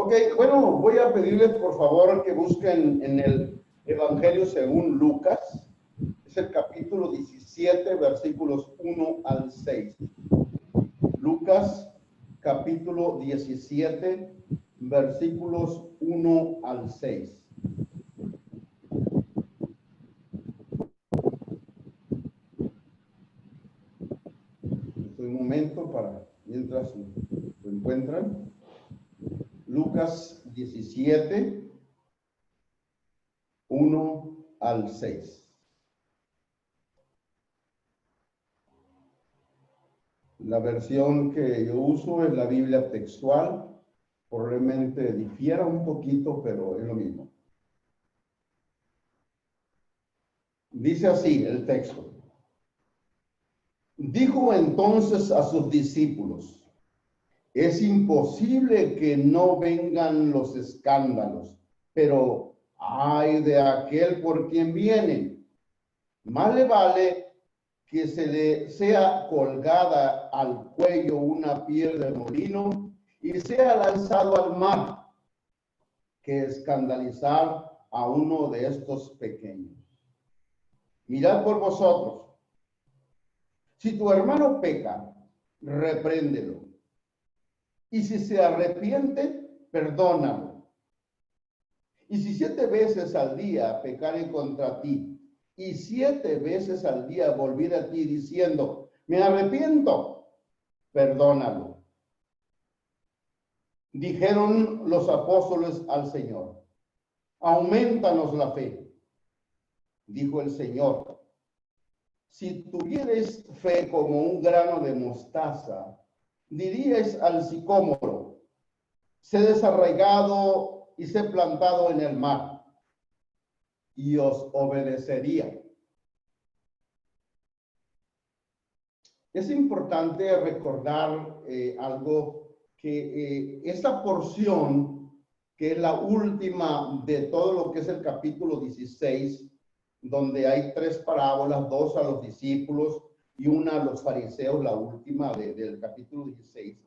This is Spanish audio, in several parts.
Ok, bueno, voy a pedirles por favor que busquen en el Evangelio según Lucas. Es el capítulo 17, versículos 1 al 6. Lucas, capítulo 17, versículos 1 al 6. Un momento para mientras lo encuentran. Lucas 17, 1 al 6. La versión que yo uso es la Biblia textual. Probablemente difiera un poquito, pero es lo mismo. Dice así el texto. Dijo entonces a sus discípulos: es imposible que no vengan los escándalos, pero ay de aquel por quien vienen. Más le vale que se le sea colgada al cuello una piedra de molino y sea lanzado al mar, que escandalizar a uno de estos pequeños. Mirad por vosotros. Si tu hermano peca, repréndelo. Y si se arrepiente, perdónalo. Y si 7 veces al día pecare contra ti, y 7 veces al día volviera a ti diciendo, me arrepiento, perdónalo. Dijeron los apóstoles al Señor, aumentanos la fe. Dijo el Señor, si tuvierais fe como un grano de mostaza, diríais al sicómoro, sé desarraigado y sé plantado en el mar, y os obedecería. Es importante recordar algo, que esta porción, que es la última de todo lo que es el capítulo 16, donde hay 3 parábolas, 2 a los discípulos y una a los fariseos, la última del capítulo 16.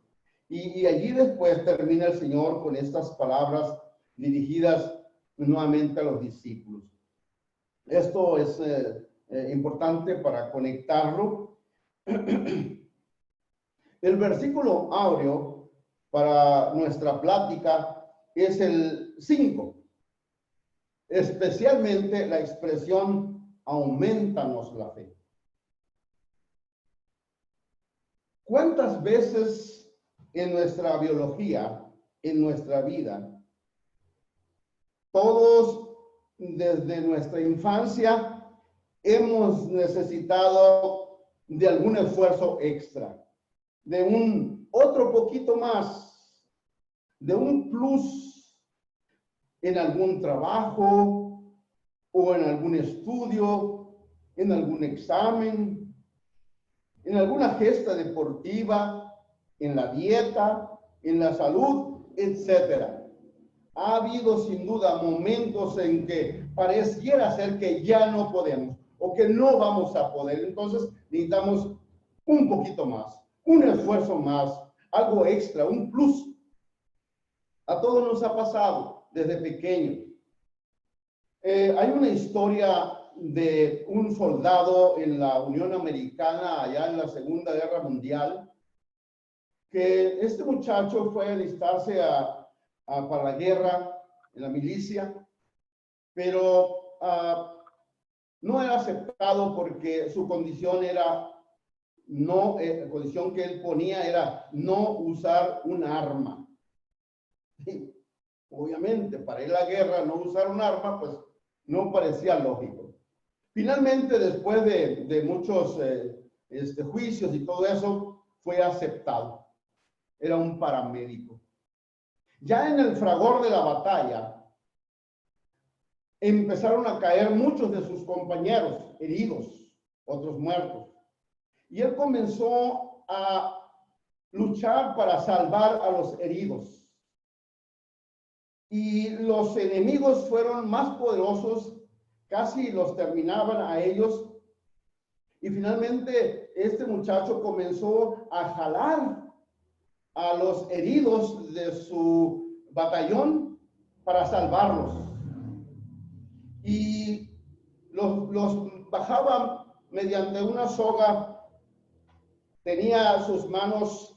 Y allí después termina el Señor con estas palabras dirigidas nuevamente a los discípulos. Esto es importante para conectarlo. El versículo áureo para nuestra plática es el 5. Especialmente la expresión aumentanos la fe. ¿Cuántas veces en nuestra biología, en nuestra vida, todos desde nuestra infancia hemos necesitado de algún esfuerzo extra, de un otro poquito más, de un plus en algún trabajo o en algún estudio, en algún examen, en alguna gesta deportiva, en la dieta, en la salud, etcétera? Ha habido sin duda momentos en que pareciera ser que ya no podemos o que no vamos a poder. Entonces necesitamos un poquito más, un esfuerzo más, algo extra, un plus. A todos nos ha pasado desde pequeños. Hay una historia de un soldado en la Unión Americana allá en la Segunda Guerra Mundial, que este muchacho fue a alistarse para la guerra en la milicia, pero no era aceptado porque su condición era no, la condición que él ponía era no usar un arma. Sí, obviamente, para ir a la guerra, no usar un arma, pues no parecía lógico. Finalmente, después de muchos juicios y todo eso, fue aceptado. Era un paramédico. Ya en el fragor de la batalla, empezaron a caer muchos de sus compañeros heridos, otros muertos. Y él comenzó a luchar para salvar a los heridos. Y los enemigos fueron más poderosos, casi los terminaban a ellos. Y finalmente este muchacho comenzó a jalar a los heridos de su batallón para salvarlos. Y los bajaban mediante una soga. Tenía sus manos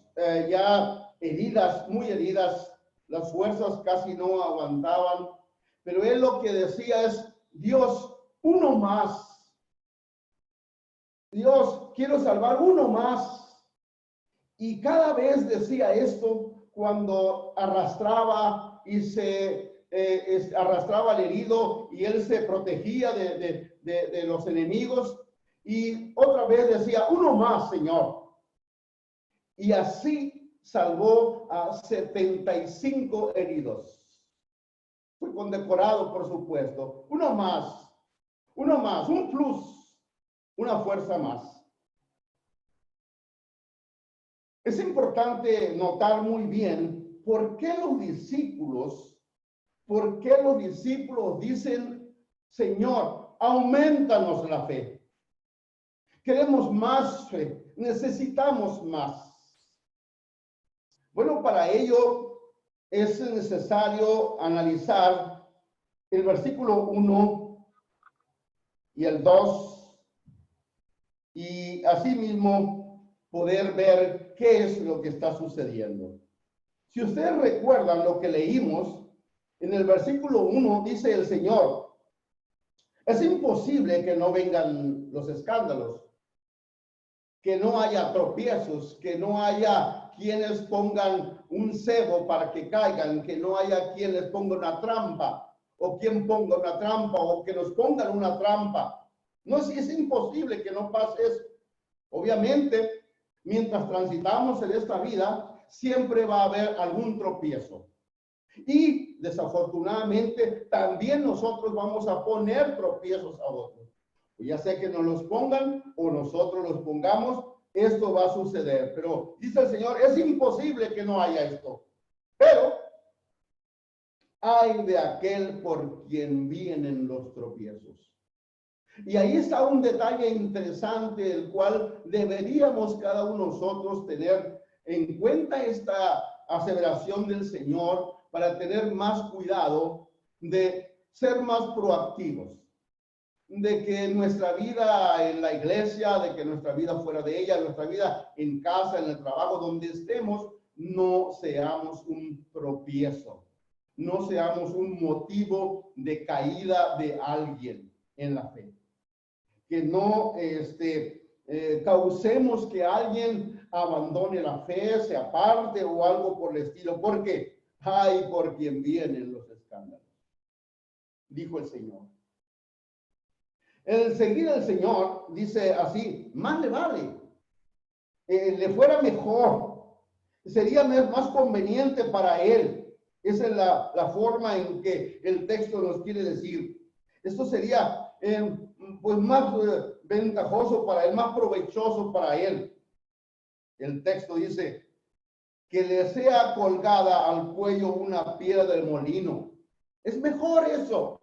ya heridas, muy heridas. Las fuerzas casi no aguantaban. Pero él lo que decía es: Dios, uno más. Dios, quiero salvar uno más. Y cada vez decía esto cuando arrastraba y arrastraba al herido, y él se protegía de los enemigos. Y otra vez decía: uno más, Señor. Y así salvó a 75 heridos. Fue condecorado, por supuesto. Uno más, un plus, una fuerza más. Es importante notar muy bien por qué los discípulos dicen: Señor, aumentanos la fe. Queremos más fe, necesitamos más. Bueno, para ello es necesario analizar el versículo 1 y el 2, y asimismo poder ver qué es lo que está sucediendo. Si ustedes recuerdan lo que leímos, en el versículo 1 dice el Señor: es imposible que no vengan los escándalos, que no haya tropiezos, que no haya quienes pongan un cebo para que caigan, que no haya quien les ponga una trampa, o quien ponga una trampa, o que nos pongan una trampa. No, es imposible que no pase eso. Obviamente, mientras transitamos en esta vida, siempre va a haber algún tropiezo. Y desafortunadamente, también nosotros vamos a poner tropiezos a otros. Ya sea que nos los pongan o nosotros los pongamos, esto va a suceder. Pero dice el Señor: es imposible que no haya esto. Pero ay de aquel por quien vienen los tropiezos. Y ahí está un detalle interesante, el cual deberíamos cada uno de nosotros tener en cuenta, esta aseveración del Señor, para tener más cuidado de ser más proactivos, de que nuestra vida en la iglesia, de que nuestra vida fuera de ella, nuestra vida en casa, en el trabajo, donde estemos, no seamos un tropiezo, no seamos un motivo de caída de alguien en la fe. Que no causemos que alguien abandone la fe, se aparte o algo por el estilo, porque ay por quien vienen los escándalos, dijo el Señor. Enseguida el Señor dice así: más le vale, le fuera mejor, sería más conveniente para él. Esa es la forma en que el texto nos quiere decir. Esto sería pues más ventajoso para él, más provechoso para él. El texto dice: que le sea colgada al cuello una piedra del molino. Es mejor eso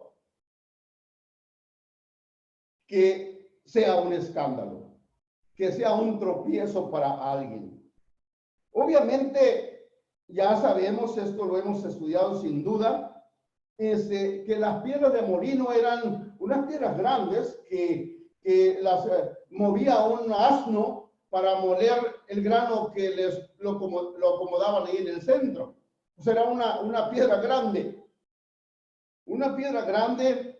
que sea un escándalo, que sea un tropiezo para alguien. Obviamente, ya sabemos, esto lo hemos estudiado sin duda, que las piedras de molino eran unas piedras grandes que las movía un asno para moler el grano que lo acomodaban ahí en el centro. O sea, era una piedra grande. Una piedra grande.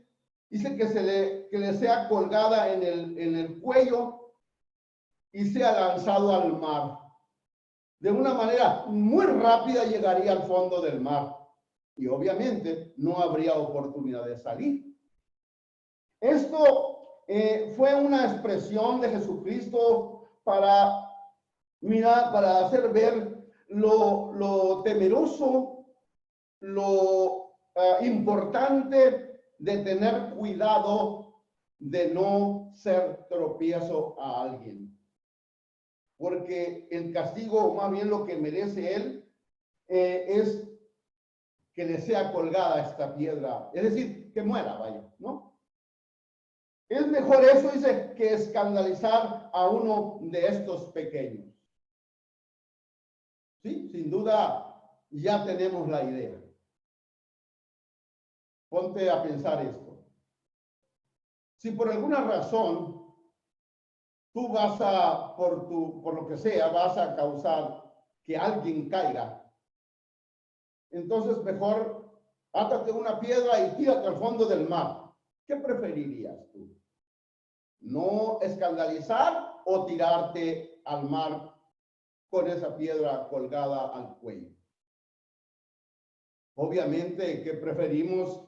Dice que le sea colgada en el cuello y sea lanzado al mar. De una manera muy rápida llegaría al fondo del mar. Y obviamente no habría oportunidad de salir. Esto fue una expresión de Jesucristo para hacer ver lo temeroso, lo importante de tener cuidado de no ser tropiezo a alguien. Porque el castigo, o más bien lo que merece él, es que le sea colgada esta piedra. Es decir, que muera, vaya, ¿no? Es mejor eso, dice, que escandalizar a uno de estos pequeños. Sí, sin duda ya tenemos la idea. Ponte a pensar esto. Si por alguna razón tú vas a, por lo que sea, vas a causar que alguien caiga, entonces mejor átate una piedra y tírate al fondo del mar. ¿Qué preferirías tú? ¿No escandalizar o tirarte al mar con esa piedra colgada al cuello? Obviamente que preferimos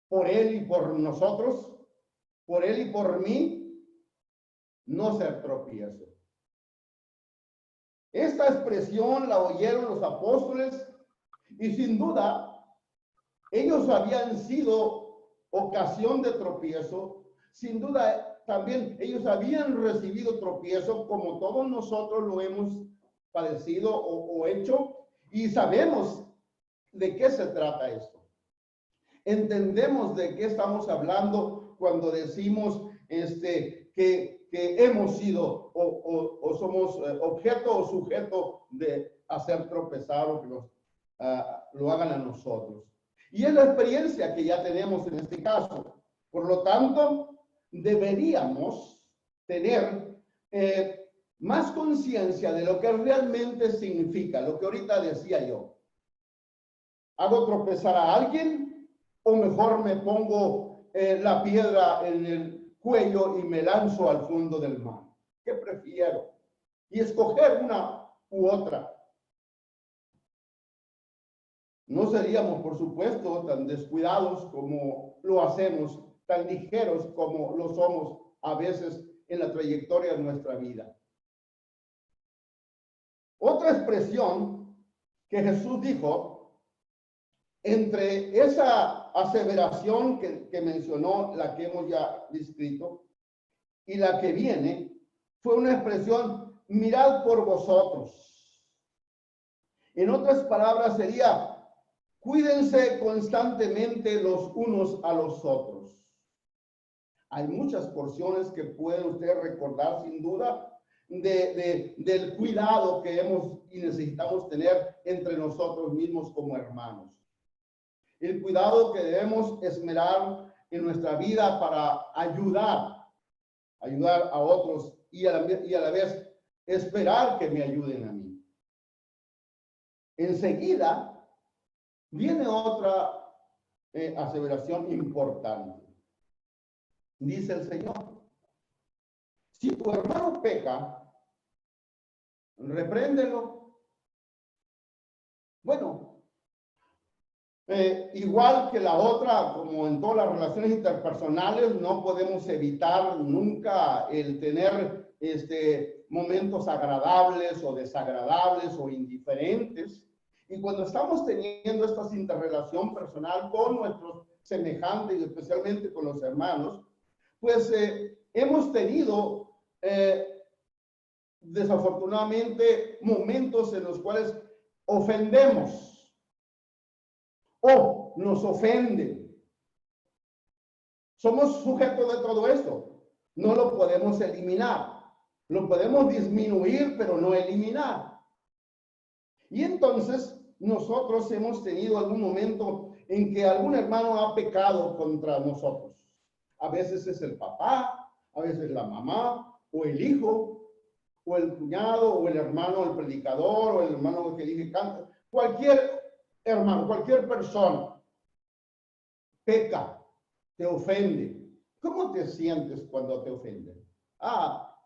por él y por nosotros, por él y por mí, no ser tropiezo. Esta expresión la oyeron los apóstoles y sin duda ellos habían sido ocasión de tropiezo. Sin duda también ellos habían recibido tropiezo como todos nosotros lo hemos padecido o hecho, y sabemos de qué se trata esto. Entendemos de qué estamos hablando cuando decimos que hemos sido o somos objeto o sujeto de hacer tropezar o que lo hagan a nosotros. Y es la experiencia que ya tenemos en este caso. Por lo tanto, deberíamos tener más conciencia de lo que realmente significa, lo que ahorita decía yo. ¿Hago tropezar a alguien o mejor me pongo la piedra en el cuello y me lanzo al fondo del mar? ¿Qué prefiero? Y escoger una u otra. No seríamos, por supuesto, tan descuidados como lo hacemos, tan ligeros como lo somos a veces en la trayectoria de nuestra vida. Otra expresión que Jesús dijo, entre esa aseveración que mencionó, la que hemos ya descrito, y la que viene, fue una expresión, mirad por vosotros. En otras palabras sería, cuídense constantemente los unos a los otros. Hay muchas porciones que pueden ustedes recordar sin duda del cuidado que hemos y necesitamos tener entre nosotros mismos como hermanos. El cuidado que debemos esmerar en nuestra vida para ayudar a otros y a la vez esperar que me ayuden a mí. Enseguida viene otra aseveración importante. Dice el Señor, si tu hermano peca, repréndelo. Bueno, igual que la otra, como en todas las relaciones interpersonales, no podemos evitar nunca el tener momentos agradables o desagradables o indiferentes. Y cuando estamos teniendo esta interrelación personal con nuestros semejantes y especialmente con los hermanos, pues hemos tenido desafortunadamente momentos en los cuales ofendemos o nos ofenden. Somos sujetos de todo esto. No lo podemos eliminar. Lo podemos disminuir, pero no eliminar. Y entonces nosotros hemos tenido algún momento en que algún hermano ha pecado contra nosotros. A veces es el papá, a veces la mamá, o el hijo, o el cuñado, o el hermano, el predicador, o el hermano que dice canta. Cualquier hermano, cualquier persona peca, te ofende. ¿Cómo te sientes cuando te ofenden?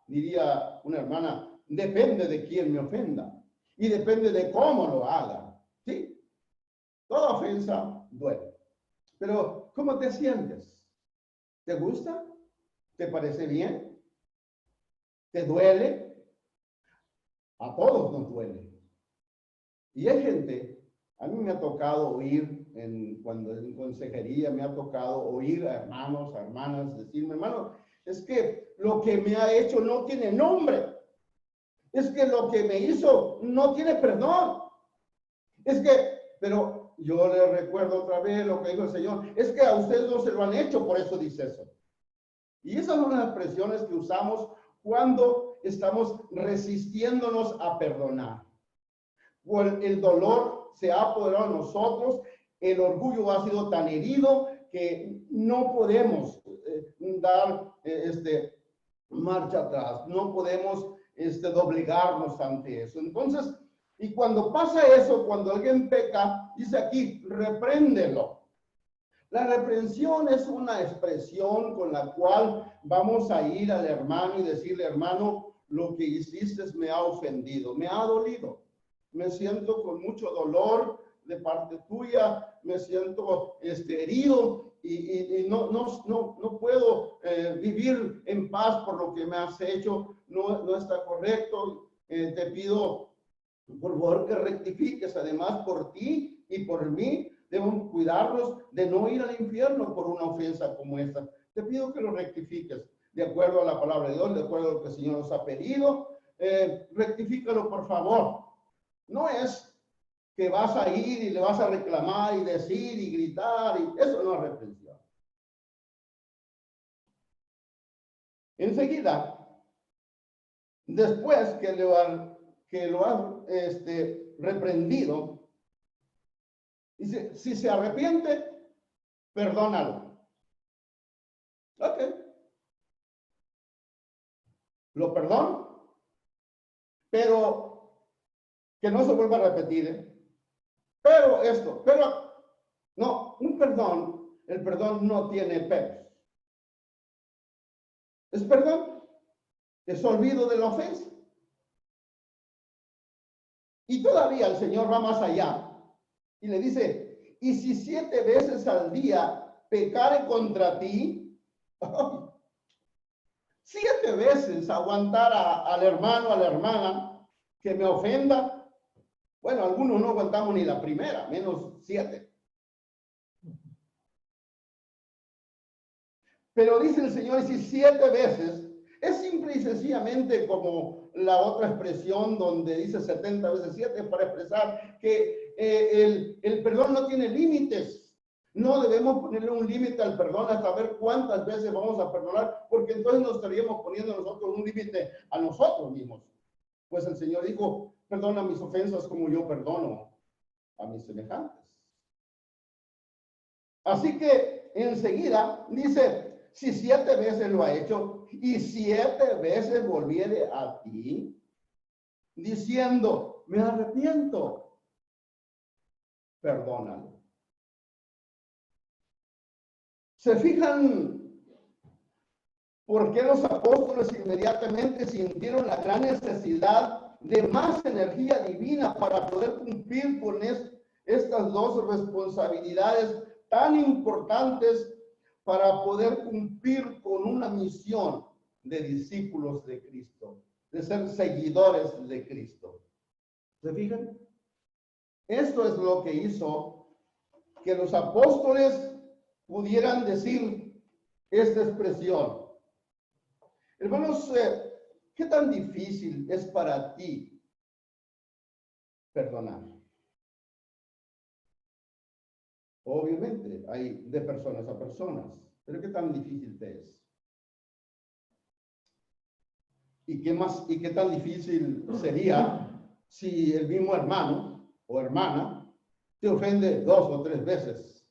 Diría una hermana, depende de quién me ofenda y depende de cómo lo haga. ¿Sí? Toda ofensa duele. Pero, ¿cómo te sientes? ¿Te gusta? ¿Te parece bien? ¿Te duele? A todos nos duele. Y hay gente, a mí me ha tocado oír, cuando en consejería me ha tocado oír a hermanos, a hermanas decirme, hermano, es que lo que me ha hecho no tiene nombre. Es que lo que me hizo no tiene perdón. Es que, pero yo le recuerdo otra vez lo que dijo el Señor, es que a ustedes no se lo han hecho, por eso dice eso. Y esas son las expresiones que usamos cuando estamos resistiéndonos a perdonar. El dolor se ha apoderado de nosotros, el orgullo ha sido tan herido que no podemos dar marcha atrás, no podemos doblegarnos ante eso. Entonces, y cuando pasa eso, cuando alguien peca, dice aquí, repréndelo. La reprensión es una expresión con la cual vamos a ir al hermano y decirle, hermano, lo que hiciste me ha ofendido, me ha dolido. Me siento con mucho dolor de parte tuya, me siento herido y no puedo vivir en paz por lo que me has hecho, no está correcto. Te pido, por favor, que rectifiques. Además, por ti y por mí, debemos cuidarnos de no ir al infierno por una ofensa como esta. Te pido que lo rectifiques de acuerdo a la palabra de Dios, de acuerdo a lo que el Señor nos ha pedido. Rectifícalo, por favor. No es que vas a ir y le vas a reclamar y decir y gritar, y eso no es reprensión. Enseguida, después que lo has reprendido, dice, si se arrepiente, perdónalo. Ok. Lo perdono, pero que no se vuelva a repetir. Pero no, el perdón no tiene peros. Es perdón, es olvido de la ofensa. Y todavía el Señor va más allá y le dice, y si 7 veces al día pecare contra ti, 7 veces aguantar al hermano, a la hermana que me ofenda. Bueno, algunos no aguantamos ni la primera, menos 7. Pero dice el Señor, y si 7 veces, es simple y sencillamente como la otra expresión donde dice 70 veces 7 para expresar que el perdón no tiene límites. No debemos ponerle un límite al perdón hasta ver cuántas veces vamos a perdonar, porque entonces nos estaríamos poniendo nosotros un límite a nosotros mismos. Pues el Señor dijo, perdona mis ofensas como yo perdono a mis semejantes. Así que enseguida dice, si 7 veces lo ha hecho y 7 veces volviere a ti, diciendo, me arrepiento, perdónalo. ¿Se fijan por qué los apóstoles inmediatamente sintieron la gran necesidad de más energía divina para poder cumplir con estas 2 responsabilidades tan importantes para poder cumplir con una misión de discípulos de Cristo, de ser seguidores de Cristo? ¿Se fijan? Esto es lo que hizo que los apóstoles pudieran decir esta expresión. Hermanos, ¿qué tan difícil es para ti perdonar? Obviamente, hay de personas a personas, pero ¿qué tan difícil te es? ¿Y qué tan difícil sería si el mismo hermano o hermana te ofende 2 o 3 veces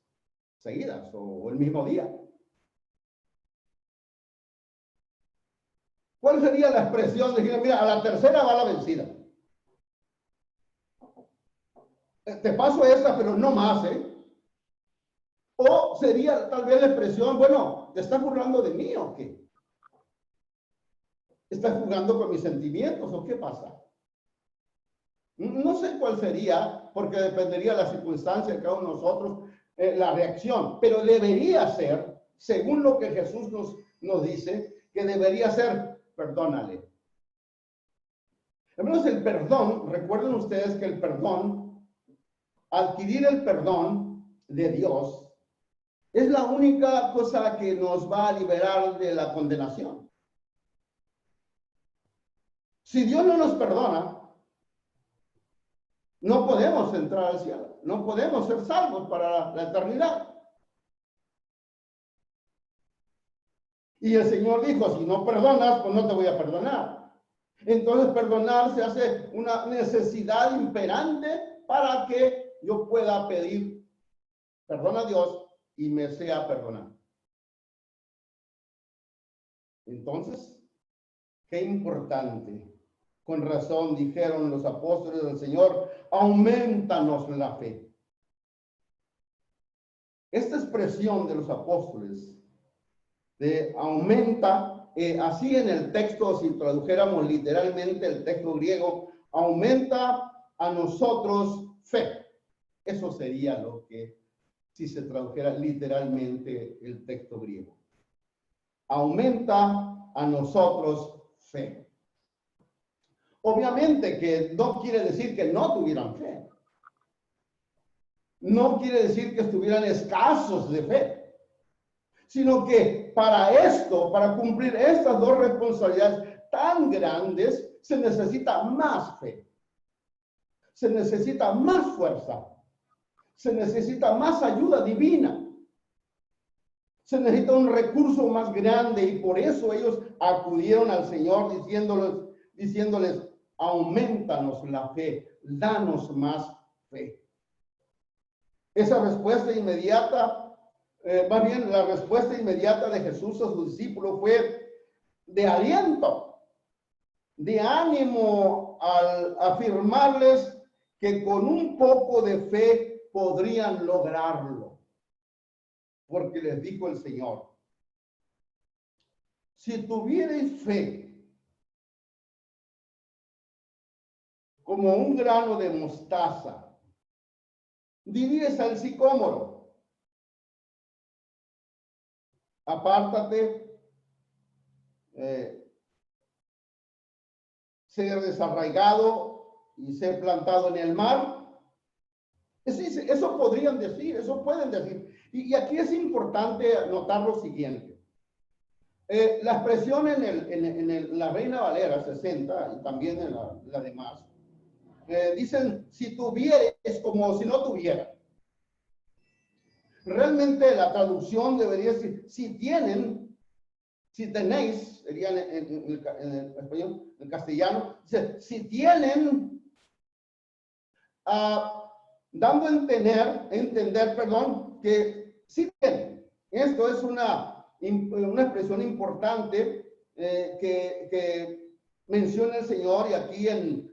seguidas o el mismo día? ¿Cuál sería la expresión de decir, mira, a la tercera va la vencida? Te paso esta, pero no más, ¿eh? O sería tal vez la expresión, bueno, ¿te estás burlando de mí o qué? ¿Estás jugando con mis sentimientos o qué pasa? No sé cuál sería, porque dependería de la circunstancia de cada uno de nosotros, la reacción, pero debería ser, según lo que Jesús nos dice, que debería ser, perdónale. Hermanos, el perdón, recuerden ustedes que el perdón, adquirir el perdón de Dios, es la única cosa que nos va a liberar de la condenación. Si Dios no nos perdona, no podemos entrar al cielo, no podemos ser salvos para la eternidad. Y el Señor dijo, si no perdonas, pues no te voy a perdonar. Entonces perdonar se hace una necesidad imperante para que yo pueda pedir perdón a Dios y me sea perdonado. Entonces, qué importante. Con razón dijeron los apóstoles del Señor, aumentanos la fe. Esta expresión de los apóstoles de aumenta, así en el texto, si tradujéramos literalmente el texto griego, aumenta a nosotros fe. Eso sería lo que, si se tradujera literalmente el texto griego. Aumenta a nosotros fe. Obviamente que no quiere decir que no tuvieran fe. No quiere decir que estuvieran escasos de fe, sino que para esto, para cumplir estas dos responsabilidades tan grandes, se necesita más fe. Se necesita más fuerza. Se necesita más ayuda divina. Se necesita un recurso más grande y por eso ellos acudieron al Señor diciéndoles, aumentanos la fe, danos más fe. Esa respuesta inmediata, más bien la respuesta inmediata de Jesús a sus discípulos fue de aliento, de ánimo al afirmarles que con un poco de fe podrían lograrlo. Porque les dijo el Señor, si tuvierais fe como un grano de mostaza, diríais al sicómoro, apártate, ser desarraigado y ser plantado en el mar. Eso podrían decir, eso pueden decir. Y aquí es importante notar lo siguiente. La expresión en la Reina Valera 60 y también en la demás, dicen si tuvieres como si no tuviera. Realmente la traducción debería decir si tienen, si tenéis, sería en el español, en castellano, dice, si tienen, dando a entender, que sí tienen. Esto es una expresión importante que menciona el Señor y aquí en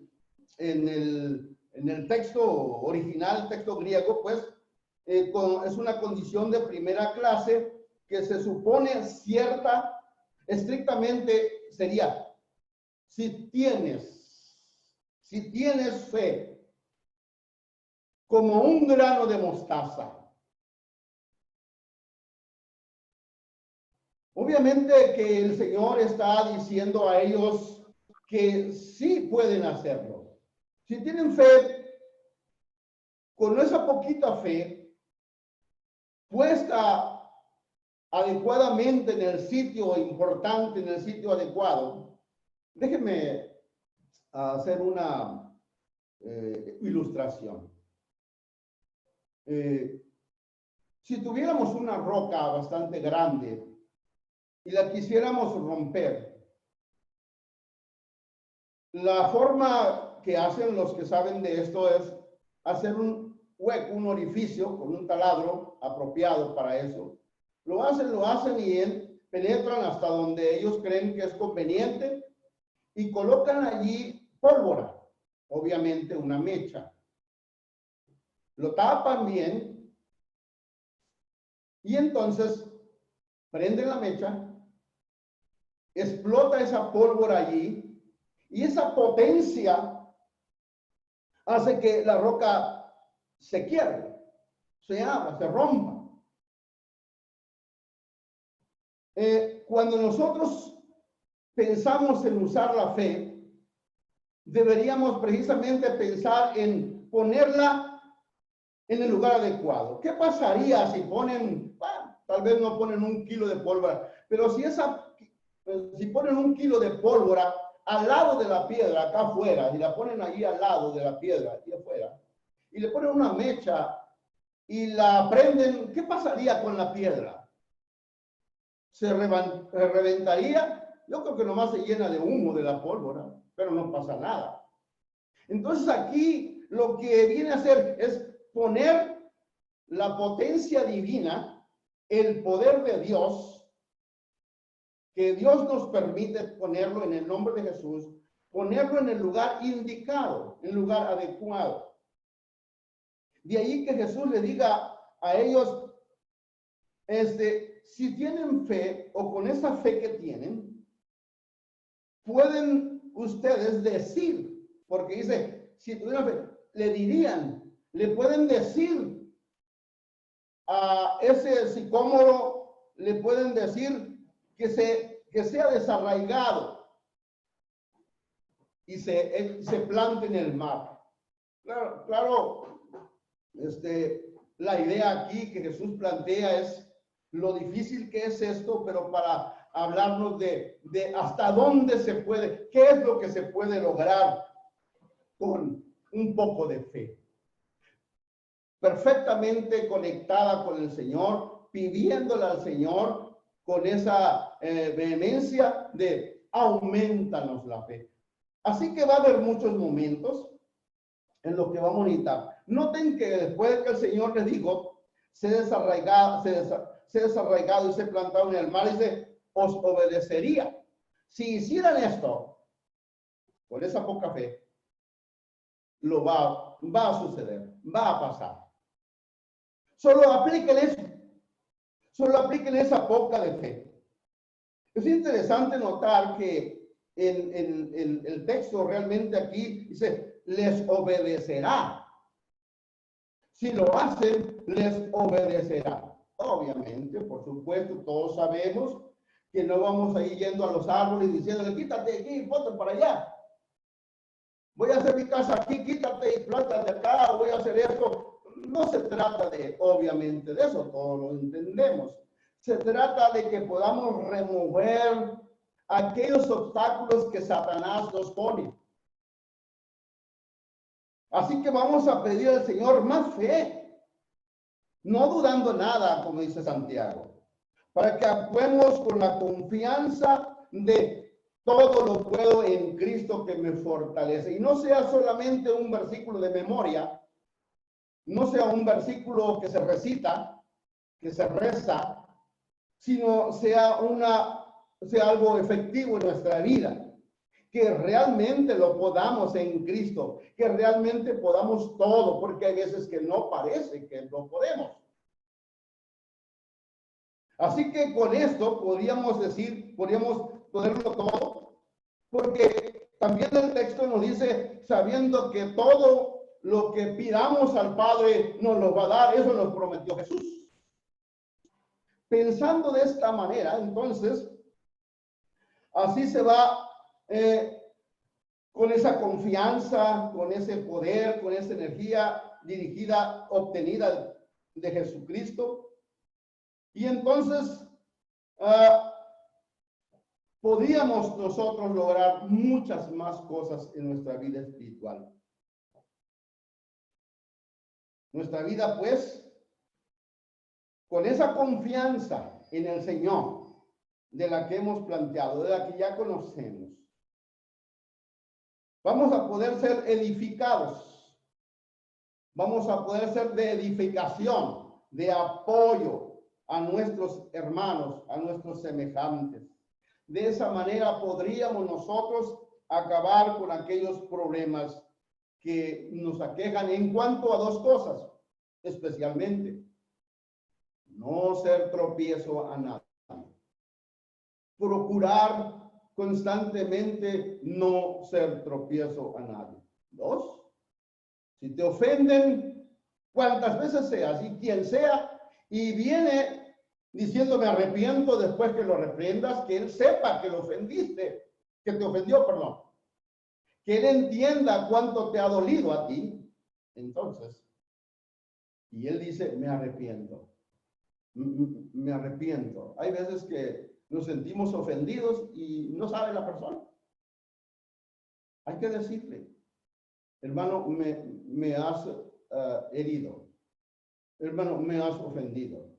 el texto original, texto griego, pues es una condición de primera clase que se supone cierta, estrictamente sería, si tienes fe como un grano de mostaza. Obviamente que el Señor está diciendo a ellos que sí pueden hacerlo. Si tienen fe, con esa poquita fe, puesta adecuadamente en el sitio importante, en el sitio adecuado. Déjenme hacer una ilustración. Si tuviéramos una roca bastante grande y la quisiéramos romper, la forma que hacen los que saben de esto es hacer un hueco, un orificio con un taladro apropiado para eso. Lo hacen y penetran hasta donde ellos creen que es conveniente y colocan allí pólvora, obviamente una mecha. Lo tapan bien y entonces prenden la mecha, explota esa pólvora allí y esa potencia hace que la roca se quiebre, se abra, se rompa. Cuando nosotros pensamos en usar la fe, deberíamos precisamente pensar en ponerla en el lugar adecuado. ¿Qué pasaría si ponen, tal vez no ponen 1 kilo de pólvora, pero si ponen 1 kilo de pólvora al lado de la piedra, acá afuera, y la ponen allí al lado de la piedra, aquí afuera, y le ponen una mecha y la prenden, ¿qué pasaría con la piedra? ¿Se reventaría? Yo creo que nomás se llena de humo de la pólvora, pero no pasa nada. Entonces aquí lo que viene a hacer es poner la potencia divina el poder de Dios, que Dios nos permite ponerlo en el nombre de Jesús, ponerlo en el lugar indicado, en el lugar adecuado. De ahí que Jesús le diga a ellos, si tienen fe o con esa fe que tienen, pueden ustedes decir, porque dice, si tuvieran fe, le dirían, le pueden decir a ese sicómoro, le pueden decir que sea desarraigado y se plante en el mar. Claro, la idea aquí que Jesús plantea es lo difícil que es esto, pero para hablarnos de hasta dónde se puede, qué es lo que se puede lograr con un poco de fe. Perfectamente conectada con el Señor, pidiéndole al Señor con esa vehemencia de aumentanos la fe. Así que va a haber muchos momentos en los que vamos a necesitar. Noten que después de que el Señor les dijo, se desarraigado y se plantado en el mar, dice, os obedecería. Si hicieran esto, con esa poca fe, lo va a suceder, va a pasar. Solo apliquen eso. Solo apliquen esa poca de fe. Es interesante notar que en el texto realmente aquí dice, les obedecerá. Si lo hacen, les obedecerá. Obviamente, por supuesto, todos sabemos que no vamos a ir yendo a los árboles diciéndole, quítate aquí, ponte para allá. Voy a hacer mi casa aquí, quítate y plántate acá, voy a hacer esto. No se trata obviamente de eso, todos lo entendemos. Se trata de que podamos remover aquellos obstáculos que Satanás nos pone. Así que vamos a pedir al Señor más fe, no dudando nada, como dice Santiago, para que actuemos con la confianza de todo lo puedo en Cristo que me fortalece. Y no sea solamente un versículo de memoria, no sea un versículo que se recita, que se reza, sino sea algo efectivo en nuestra vida, que realmente lo podamos en Cristo, que realmente podamos todo, porque hay veces que no parece que lo podemos. Así que con esto podríamos ponerlo todo, porque también el texto nos dice, sabiendo que todo lo que pidamos al Padre nos lo va a dar, eso nos prometió Jesús. Pensando de esta manera, entonces, así se va con esa confianza, con ese poder, con esa energía dirigida, obtenida de Jesucristo. Y entonces podríamos nosotros lograr muchas más cosas en nuestra vida espiritual. Nuestra vida, pues, con esa confianza en el Señor, de la que hemos planteado, de la que ya conocemos, vamos a poder ser edificados. Vamos a poder ser de edificación, de apoyo a nuestros hermanos, a nuestros semejantes. De esa manera podríamos nosotros acabar con aquellos problemas que nos aquejan en cuanto a dos cosas, especialmente. No ser tropiezo a nadie. Procurar constantemente no ser tropiezo a nadie. Dos, si te ofenden, cuantas veces seas y quien sea, y viene diciendo me arrepiento después que lo reprendas, que él sepa que lo ofendiste, que te ofendió, perdón. Que él entienda cuánto te ha dolido a ti. Entonces, y él dice, me arrepiento. Me arrepiento. Hay veces que nos sentimos ofendidos y no sabe la persona. Hay que decirle, hermano, me has herido. Hermano, me has ofendido.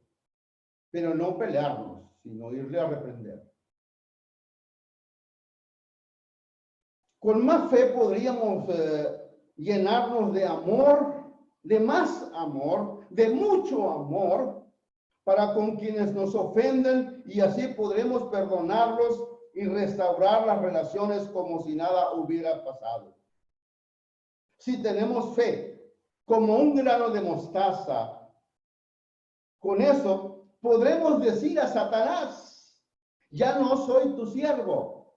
Pero no pelearnos, sino irle a reprender. Con más fe podríamos llenarnos de amor, de más amor, de mucho amor, para con quienes nos ofenden y así podremos perdonarlos y restaurar las relaciones como si nada hubiera pasado. Si tenemos fe como un grano de mostaza, con eso podremos decir a Satanás, ya no soy tu siervo.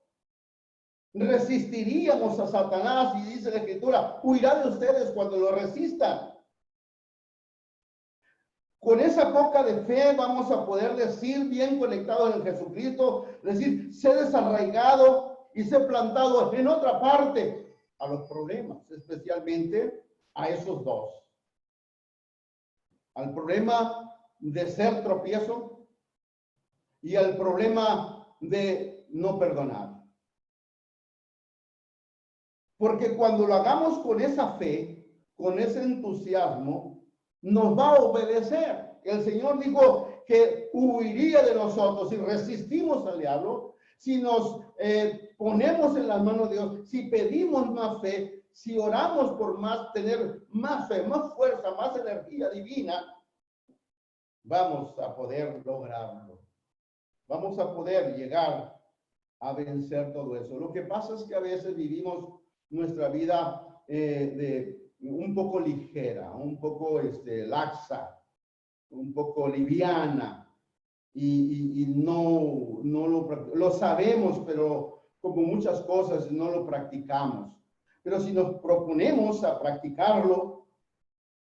Resistiríamos a Satanás y dice la Escritura, huirá de ustedes cuando lo resistan. Con esa boca de fe vamos a poder decir, bien conectados en Jesucristo, decir, sé desarraigado y sé plantado en otra parte a los problemas, especialmente a esos dos. Al problema de ser tropiezo y al problema de no perdonar. Porque cuando lo hagamos con esa fe, con ese entusiasmo, nos va a obedecer. El Señor dijo que huiría de nosotros si resistimos al diablo, si nos ponemos en las manos de Dios, si pedimos más fe, si oramos por más, tener más fe, más fuerza, más energía divina, vamos a poder lograrlo. Vamos a poder llegar a vencer todo eso. Lo que pasa es que a veces vivimos nuestra vida de un poco ligera, un poco laxa, un poco liviana y no lo sabemos, pero como muchas cosas no lo practicamos. Pero si nos proponemos a practicarlo,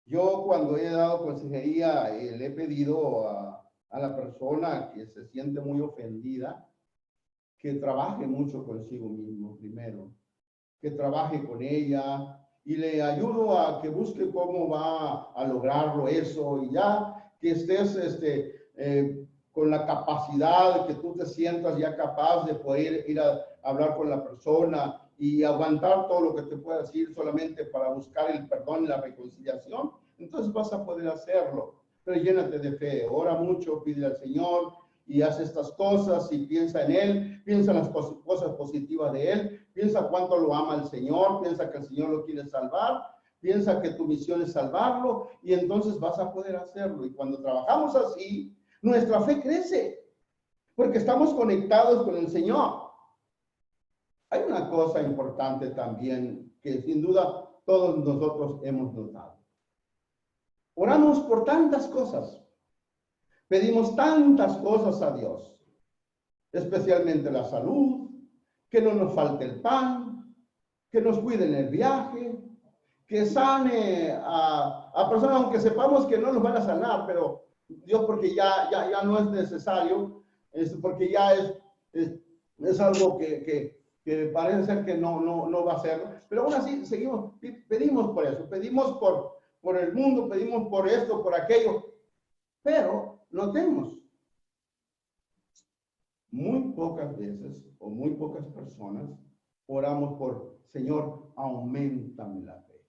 yo cuando he dado consejería le he pedido a la persona que se siente muy ofendida que trabaje mucho consigo mismo primero, que trabaje con ella y le ayudo a que busque cómo va a lograrlo eso y ya que estés con la capacidad, que tú te sientas ya capaz de poder ir a hablar con la persona y aguantar todo lo que te pueda decir solamente para buscar el perdón y la reconciliación, entonces vas a poder hacerlo. Pero llénate de fe, ora mucho, pide al Señor y haz estas cosas y piensa en Él, piensa en las cosas positivas de Él, piensa cuánto lo ama el Señor, piensa que el Señor lo quiere salvar, piensa que tu misión es salvarlo y entonces vas a poder hacerlo. Y cuando trabajamos así, nuestra fe crece porque estamos conectados con el Señor. Hay una cosa importante también que sin duda todos nosotros hemos notado. Oramos por tantas cosas. Pedimos tantas cosas a Dios, especialmente la salud, que no nos falte el pan, que nos cuide en el viaje, que sane a personas, aunque sepamos que no nos van a sanar, pero Dios, porque ya no es necesario, porque ya es algo que parece ser que no va a ser, pero aún así seguimos, pedimos por eso, pedimos por el mundo, pedimos por esto, por aquello, pero notemos, muy pocas veces o muy pocas personas oramos por, Señor, auméntame la fe.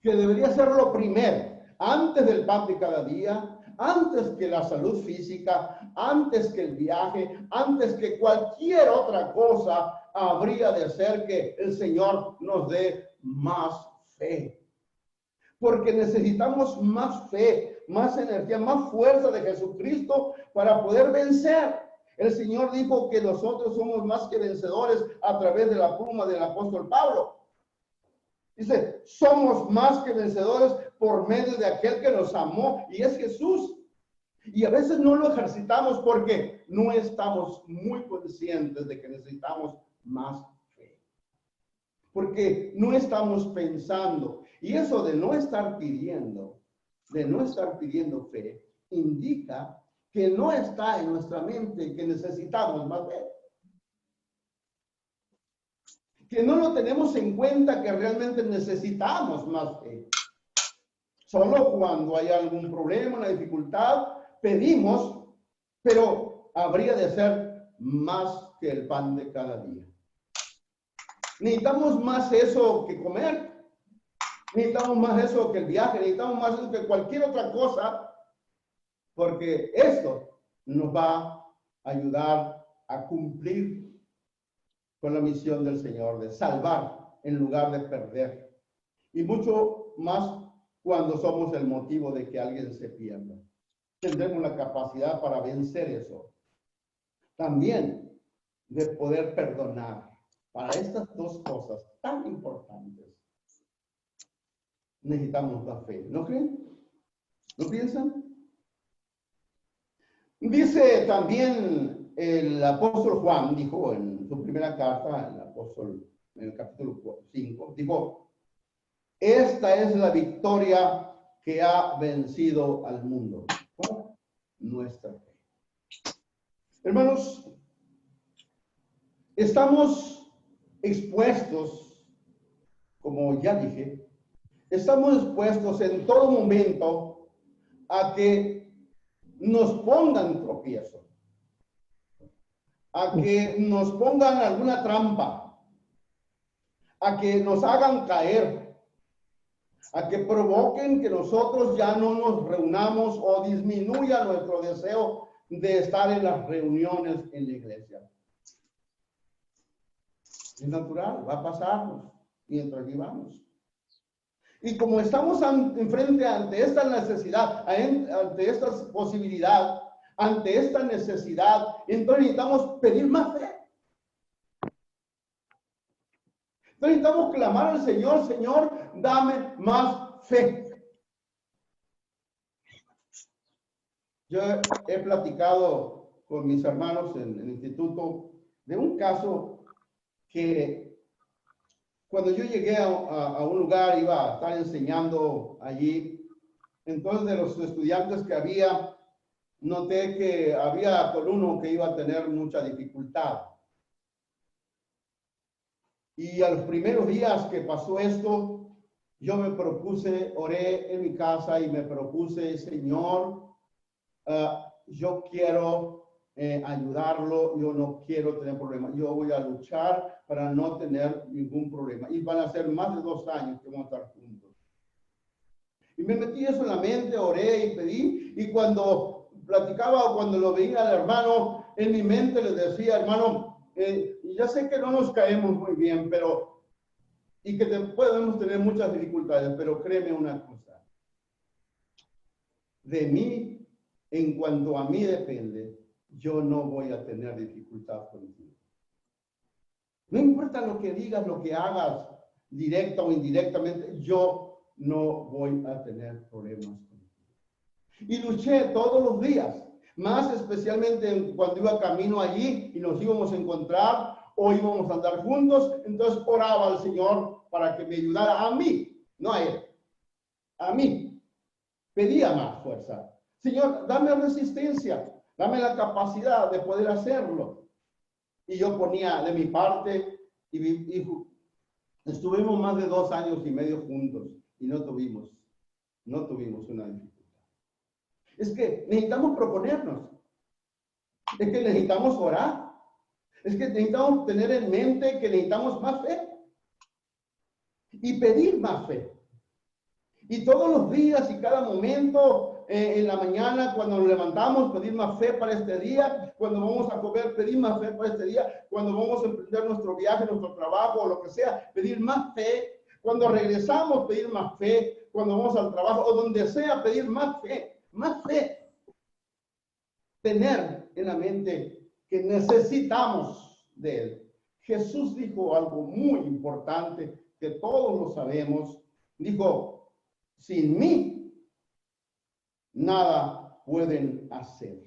Que debería ser lo primero, antes del pan de cada día, antes que la salud física, antes que el viaje, antes que cualquier otra cosa, habría de ser que el Señor nos dé más fe. Porque necesitamos más fe, más energía, más fuerza de Jesucristo para poder vencer. El Señor dijo que nosotros somos más que vencedores a través de la pluma del apóstol Pablo. Dice, somos más que vencedores por medio de aquel que nos amó y es Jesús. Y a veces no lo ejercitamos porque no estamos muy conscientes de que necesitamos más fe. Porque no estamos pensando. Y eso de no estar pidiendo fe, indica que no está en nuestra mente que necesitamos más fe. Que no lo tenemos en cuenta que realmente necesitamos más fe. Solo cuando hay algún problema, una dificultad, pedimos, pero habría de ser más que el pan de cada día. Necesitamos más eso que comer. Necesitamos más eso que el viaje, necesitamos más eso que cualquier otra cosa, porque esto nos va a ayudar a cumplir con la misión del Señor, de salvar en lugar de perder. Y mucho más cuando somos el motivo de que alguien se pierda. tendremos la capacidad para vencer eso. También de poder perdonar. Para estas dos cosas tan importantes necesitamos la fe. ¿No creen? ¿No piensan? Dice también el apóstol Juan, dijo en su primera carta, el apóstol, en el capítulo 5, dijo, esta es la victoria que ha vencido al mundo. ¿Cuál? Nuestra fe. Hermanos, estamos expuestos, como ya dije, estamos expuestos en todo momento a que nos pongan tropiezo, a que nos pongan alguna trampa, a que nos hagan caer, a que provoquen que nosotros ya no nos reunamos o disminuya nuestro deseo de estar en las reuniones en la iglesia. Es natural, va a pasarnos mientras vivamos. Y como estamos enfrente ante esta necesidad, ante esta posibilidad, ante esta necesidad, entonces necesitamos pedir más fe. Entonces necesitamos clamar al Señor, Señor, dame más fe. Yo he platicado con mis hermanos en el instituto de un caso que cuando yo llegué a un lugar, iba a estar enseñando allí, entonces de los estudiantes que había, noté que había con uno que iba a tener mucha dificultad. Y a los primeros días que pasó esto, yo me propuse, oré en mi casa y me propuse, Señor, yo quiero ayudarlo, yo no quiero tener problemas, yo voy a luchar para no tener ningún problema. Y van a ser más de 2 años que vamos a estar juntos. Y me metí eso en la mente, oré y pedí, y cuando platicaba o cuando lo veía al hermano, en mi mente le decía, hermano, ya sé que no nos caemos muy bien, pero, y que podemos tener muchas dificultades, pero créeme una cosa, de mí, en cuanto a mí depende, yo no voy a tener dificultad contigo. No importa lo que digas, lo que hagas, directa o indirectamente, yo no voy a tener problemas contigo. Y luché todos los días, más especialmente cuando iba camino allí y nos íbamos a encontrar o íbamos a andar juntos, entonces oraba al Señor para que me ayudara a mí, no a él, a mí. Pedía más fuerza. Señor, dame resistencia, dame la capacidad de poder hacerlo. Y yo ponía de mi parte y estuvimos más de 2 años y medio juntos y no tuvimos una dificultad. Es que necesitamos proponernos, es que necesitamos orar, es que necesitamos tener en mente que necesitamos más fe y pedir más fe. Y todos los días y cada momento, en la mañana, cuando nos levantamos, pedir más fe para este día. Cuando vamos a comer, pedir más fe para este día. Cuando vamos a emprender nuestro viaje, nuestro trabajo o lo que sea, pedir más fe. Cuando regresamos, pedir más fe. Cuando vamos al trabajo o donde sea, pedir más fe. Más fe. Tener en la mente que necesitamos de Él. Jesús dijo algo muy importante que todos lo sabemos. Dijo, sin mí, nada pueden hacer.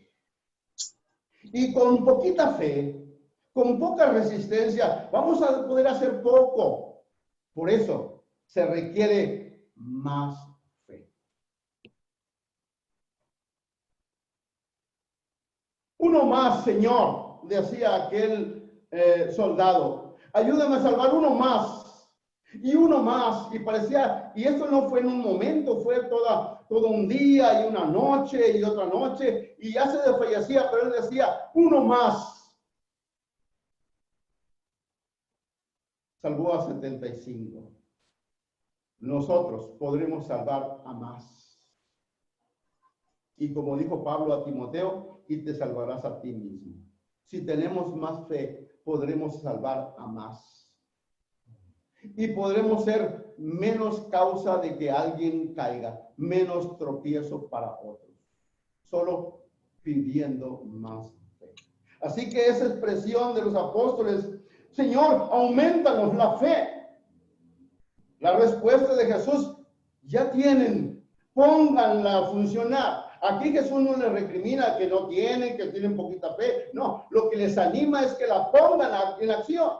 Y con poquita fe, con poca resistencia, vamos a poder hacer poco. Por eso se requiere más fe. Uno más, Señor, decía aquel soldado. Ayúdame a salvar uno más. Y uno más, y parecía, y esto no fue en un momento, fue todo un día y una noche y otra noche, y ya se desfallecía, pero él decía, uno más. Salvó a 75. Nosotros podremos salvar a más. Y como dijo Pablo a Timoteo, y te salvarás a ti mismo. Si tenemos más fe, podremos salvar a más. Y podremos ser menos causa de que alguien caiga, menos tropiezo para otros. solo pidiendo más fe. Así que esa expresión de los apóstoles, Señor, aumentanos la fe. La respuesta de Jesús, ya tienen, pónganla a funcionar. Aquí Jesús no les recrimina que no tienen, que tienen poquita fe. No, lo que les anima es que la pongan en acción.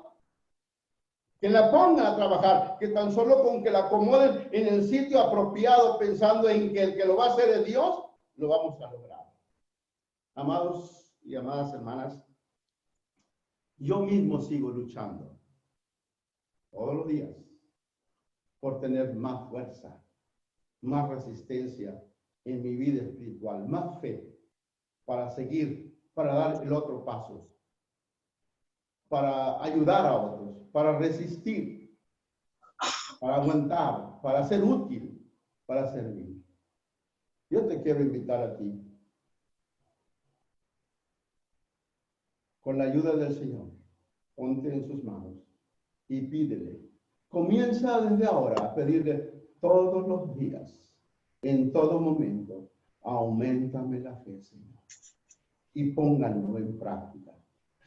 Que la pongan a trabajar, que tan solo con que la acomoden en el sitio apropiado, pensando en que el que lo va a hacer es Dios, lo vamos a lograr. Amados y amadas hermanas, yo mismo sigo luchando todos los días por tener más fuerza, más resistencia en mi vida espiritual, más fe para seguir, para dar el otro paso, para ayudar a otros, para resistir, para aguantar, para ser útil, para servir. Yo te quiero invitar a ti, con la ayuda del Señor, ponte en sus manos y pídele. Comienza desde ahora a pedirle todos los días, en todo momento, auméntame la fe, Señor, y pónganlo en práctica.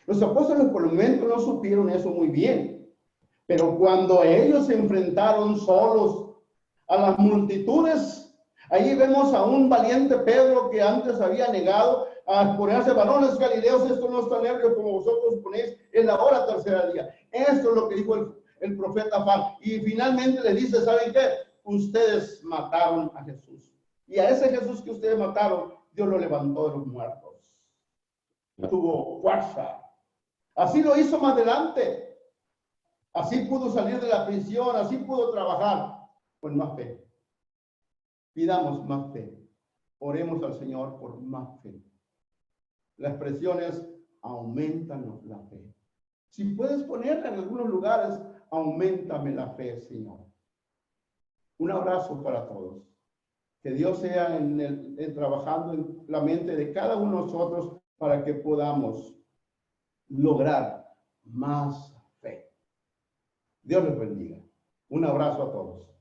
Los apóstoles por el momento no supieron eso muy bien, pero cuando ellos se enfrentaron solos a las multitudes, ahí vemos a un valiente Pedro que antes había negado a ponerse varones galileos, esto no es tan ebrio como vosotros ponéis en la hora tercera día. Esto es lo que dijo el profeta Juan. Y finalmente le dice, ¿saben qué? Ustedes mataron a Jesús. Y a ese Jesús que ustedes mataron, Dios lo levantó de los muertos. Tuvo fuerza. Así lo hizo más adelante. Así pudo salir de la prisión, así pudo trabajar con más fe. Pidamos más fe. Oremos al Señor por más fe. La expresión es, aumentanos la fe. Si puedes ponerla en algunos lugares, aumentame la fe, Señor. Un abrazo para todos. Que Dios sea trabajando en la mente de cada uno de nosotros para que podamos lograr más fe. Dios les bendiga. Un abrazo a todos.